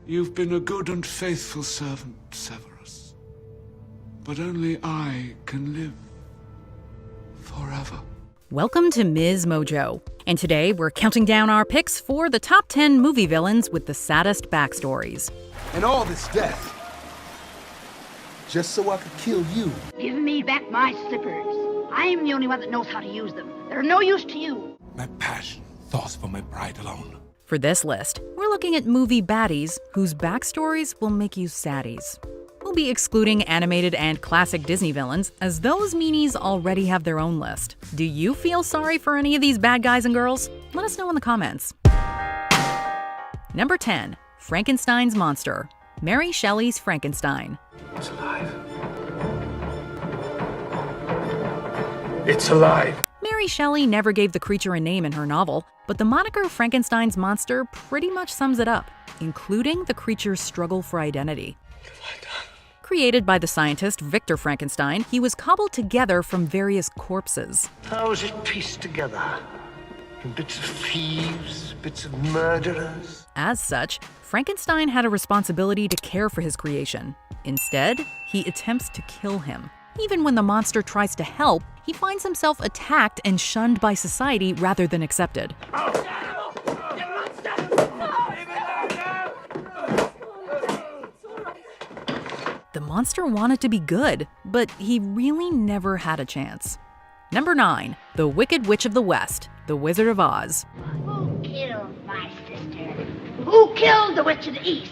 You've been a good and faithful servant, Severus. But only I can live forever. Welcome to Ms. Mojo, and today we're counting down our picks for the top 10 movie villains with the saddest backstories. And all this death, just so I could kill you. Give me back my slippers. I'm the only one that knows how to use them. They're no use to you. My passion, thoughts for my bride alone. For this list, we're looking at movie baddies whose backstories will make you saddies. We'll be excluding animated and classic Disney villains, as those meanies already have their own list. Do you feel sorry for any of these bad guys and girls? Let us know in the comments. Number 10. Frankenstein's Monster. Mary Shelley's Frankenstein. It's alive. It's alive. Mary Shelley never gave the creature a name in her novel, but the moniker Frankenstein's monster pretty much sums it up, including the creature's struggle for identity. What have I done? Created by the scientist Victor Frankenstein, he was cobbled together from various corpses. How is it pieced together? From bits of thieves, bits of murderers? As such, Frankenstein had a responsibility to care for his creation. Instead, he attempts to kill him. Even when the monster tries to help, he finds himself attacked and shunned by society rather than accepted. The monster wanted to be good, but he really never had a chance. Number 9. The Wicked Witch of the West, The Wizard of Oz. Who killed my sister? Who killed the Witch of the East?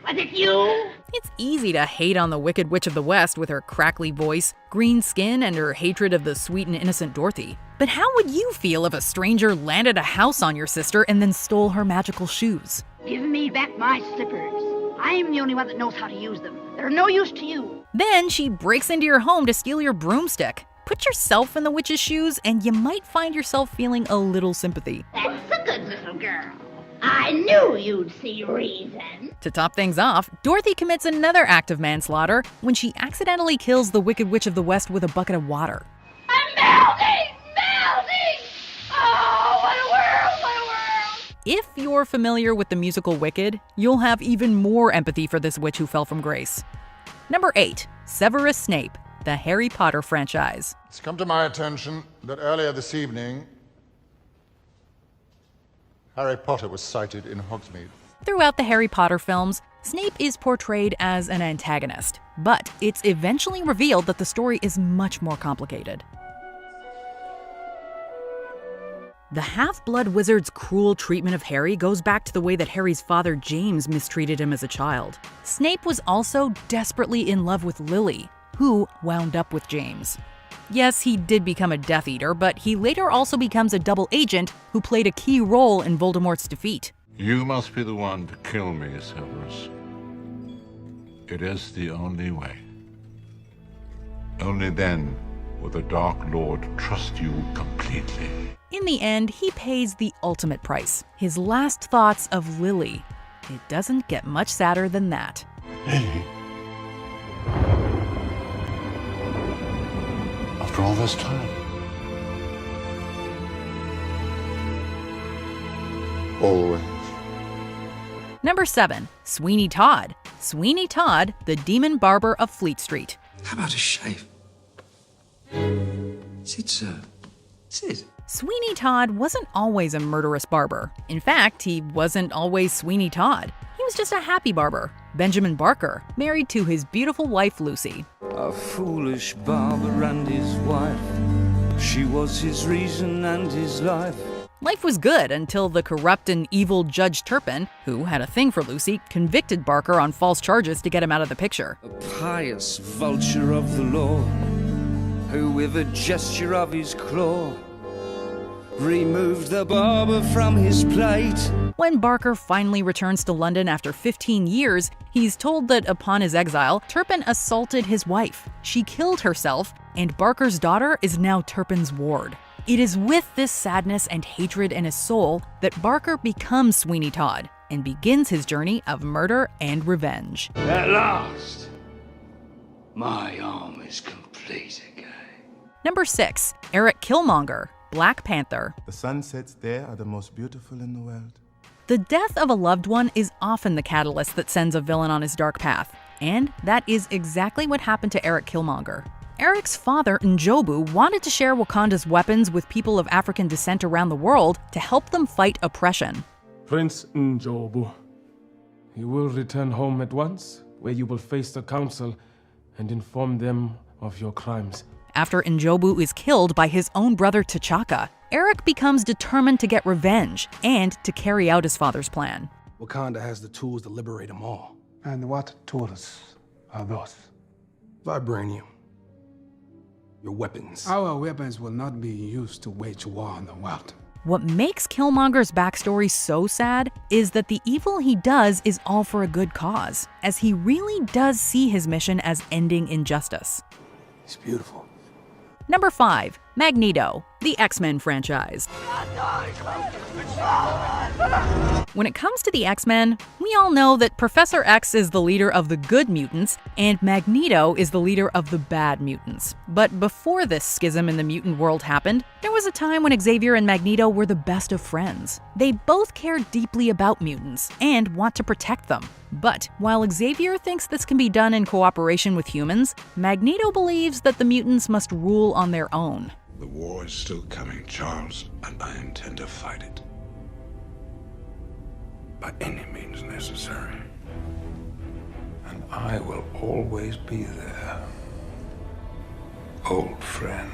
Was it you? It's easy to hate on the Wicked Witch of the West with her crackly voice, green skin, and her hatred of the sweet and innocent Dorothy. But how would you feel if a stranger landed a house on your sister and then stole her magical shoes? Give me back my slippers. I'm the only one that knows how to use them. They're no use to you. Then she breaks into your home to steal your broomstick. Put yourself in the witch's shoes and you might find yourself feeling a little sympathy. That's a good little girl. I knew you'd see reason. To top things off, Dorothy commits another act of manslaughter when she accidentally kills the Wicked Witch of the West with a bucket of water. I'm melting! Melting! Oh, what a world! What a world! If you're familiar with the musical Wicked, you'll have even more empathy for this witch who fell from grace. Number 8. Severus Snape, the Harry Potter franchise. It's come to my attention that earlier this evening, Harry Potter was sighted in Hogsmeade. Throughout the Harry Potter films, Snape is portrayed as an antagonist, but it's eventually revealed that the story is much more complicated. The Half-Blood Wizard's cruel treatment of Harry goes back to the way that Harry's father James mistreated him as a child. Snape was also desperately in love with Lily, who wound up with James. Yes, he did become a Death Eater, but he later also becomes a double agent who played a key role in Voldemort's defeat. You must be the one to kill me, Severus. It is the only way. Only then will the Dark Lord trust you completely. In the end, he pays the ultimate price, his last thoughts of Lily. It doesn't get much sadder than that. Lily? After all this time? Always. Number 7. Sweeney Todd. Sweeney Todd, the demon barber of Fleet Street. How about a shave? Sid, sir. Sid. Sweeney Todd wasn't always a murderous barber. In fact, he wasn't always Sweeney Todd. He was just a happy barber. Benjamin Barker, married to his beautiful wife Lucy. A foolish barber and his wife. She was his reason and his life. Life was good until the corrupt and evil Judge Turpin, who had a thing for Lucy, convicted Barker on false charges to get him out of the picture. A pious vulture of the law, who with a gesture of his claw removed the barber from his plate. When Barker finally returns to London after 15 years, he's told that upon his exile, Turpin assaulted his wife. She killed herself, and Barker's daughter is now Turpin's ward. It is with this sadness and hatred in his soul that Barker becomes Sweeney Todd and begins his journey of murder and revenge. At last, my arm is complete again. Number 6. Eric Killmonger, Black Panther. The sunsets there are the most beautiful in the world. The death of a loved one is often the catalyst that sends a villain on his dark path, and that is exactly what happened to Eric Killmonger. Eric's father, Njobu, wanted to share Wakanda's weapons with people of African descent around the world to help them fight oppression. Prince Njobu, you will return home at once, where you will face the council and inform them of your crimes. After Njobu is killed by his own brother T'Chaka, Eric becomes determined to get revenge and to carry out his father's plan. Wakanda has the tools to liberate them all. And what tools are those? Vibranium. Your weapons. Our weapons will not be used to wage war on the world. What makes Killmonger's backstory so sad is that the evil he does is all for a good cause, as he really does see his mission as ending injustice. It's beautiful. Number 5. Magneto, the X-Men franchise. When it comes to the X-Men, we all know that Professor X is the leader of the good mutants and Magneto is the leader of the bad mutants. But before this schism in the mutant world happened, there was a time when Xavier and Magneto were the best of friends. They both care deeply about mutants and want to protect them. But while Xavier thinks this can be done in cooperation with humans, Magneto believes that the mutants must rule on their own. The war is still coming, Charles, and I intend to fight it. By any means necessary. And I will always be there. Old friend.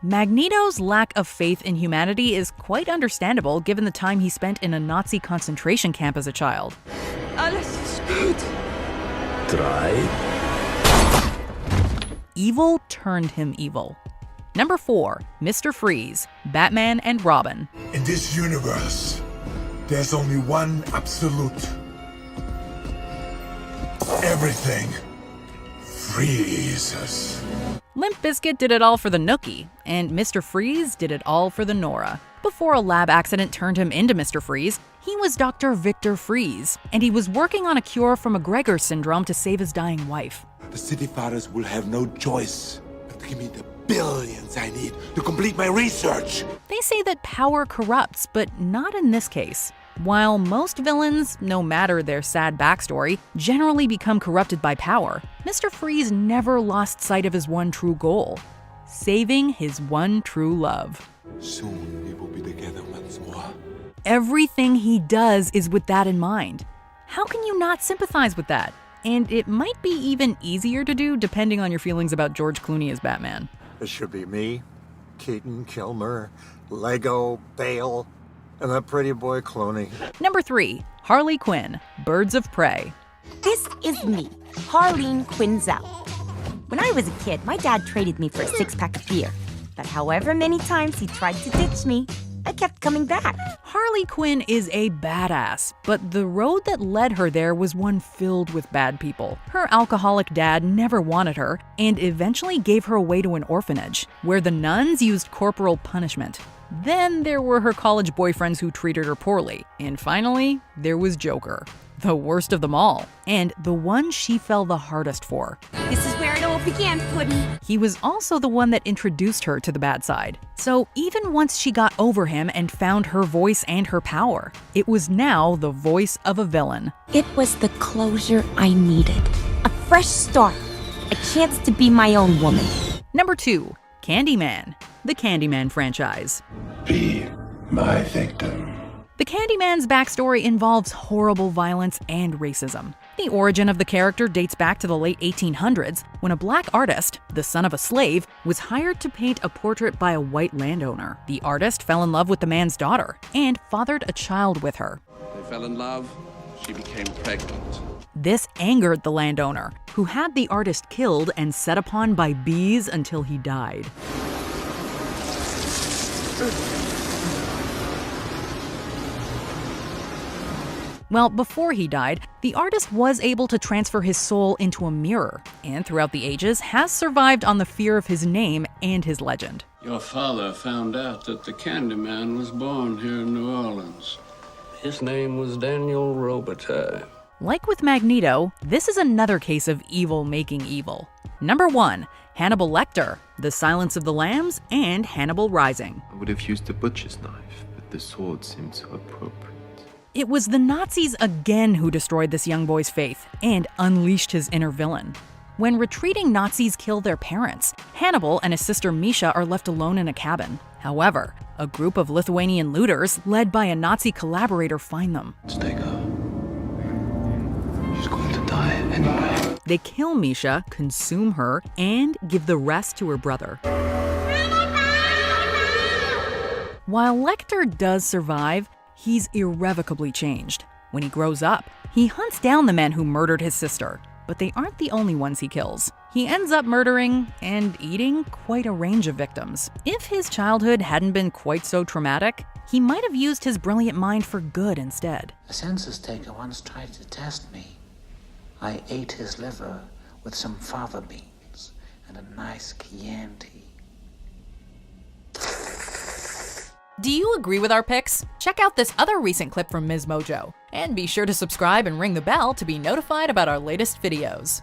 Magneto's lack of faith in humanity is quite understandable given the time he spent in a Nazi concentration camp as a child. Alles ist gut. Evil turned him evil. Number 4. Mr. Freeze, Batman and Robin. In this universe, there's only one absolute. Everything freezes. Limp Bizkit did it all for the Nookie, and Mr. Freeze did it all for the Nora. Before a lab accident turned him into Mr. Freeze, he was Dr. Victor Freeze, and he was working on a cure for McGregor syndrome to save his dying wife. The city fathers will have no choice but to give me the billions I need to complete my research. They say that power corrupts, but not in this case. While most villains, no matter their sad backstory, generally become corrupted by power, Mr. Freeze never lost sight of his one true goal: saving his one true love. Soon we will be together once more. Everything he does is with that in mind. How can you not sympathize with that? And it might be even easier to do depending on your feelings about George Clooney as Batman. It should be me, Keaton, Kilmer, Lego, Bale, and that pretty boy Clooney. Number 3. Harley Quinn, Birds of Prey. This is me, Harleen Quinzel. When I was a kid, my dad traded me for a six-pack of beer. But however many times he tried to ditch me, I kept coming back. Harley Quinn is a badass, but the road that led her there was one filled with bad people. Her alcoholic dad never wanted her and eventually gave her away to an orphanage, where the nuns used corporal punishment. Then there were her college boyfriends who treated her poorly. And finally, there was Joker, the worst of them all, and the one she fell the hardest for. This is where it all began, Puddin'. He was also the one that introduced her to the bad side. So even once she got over him and found her voice and her power, it was now the voice of a villain. It was the closure I needed. A fresh start. A chance to be my own woman. Number 2. Candyman, the Candyman franchise. Be my victim. The Candyman's backstory involves horrible violence and racism. The origin of the character dates back to the late 1800s, when a black artist, the son of a slave, was hired to paint a portrait by a white landowner. The artist fell in love with the man's daughter and fathered a child with her. They fell in love. She became pregnant. This angered the landowner, who had the artist killed and set upon by bees until he died. Well, before he died, the artist was able to transfer his soul into a mirror, and throughout the ages has survived on the fear of his name and his legend. Your father found out that the Candyman was born here in New Orleans. His name was Daniel Robitaille. Like with Magneto, this is another case of evil making evil. Number 1. Hannibal Lecter, The Silence of the Lambs, and Hannibal Rising. I would have used the butcher's knife, but the sword seemed so appropriate. It was the Nazis again who destroyed this young boy's faith and unleashed his inner villain. When retreating Nazis kill their parents, Hannibal and his sister Misha are left alone in a cabin. However, a group of Lithuanian looters, led by a Nazi collaborator, find them. Let's take her. She's going to die anyway. They kill Misha, consume her, and give the rest to her brother. While Lecter does survive, he's irrevocably changed. When he grows up, he hunts down the men who murdered his sister. But they aren't the only ones he kills. He ends up murdering and eating quite a range of victims. If his childhood hadn't been quite so traumatic, he might have used his brilliant mind for good instead. A census taker once tried to test me. I ate his liver with some fava beans and a nice Chianti. Do you agree with our picks? Check out this other recent clip from Ms. Mojo. And be sure to subscribe and ring the bell to be notified about our latest videos.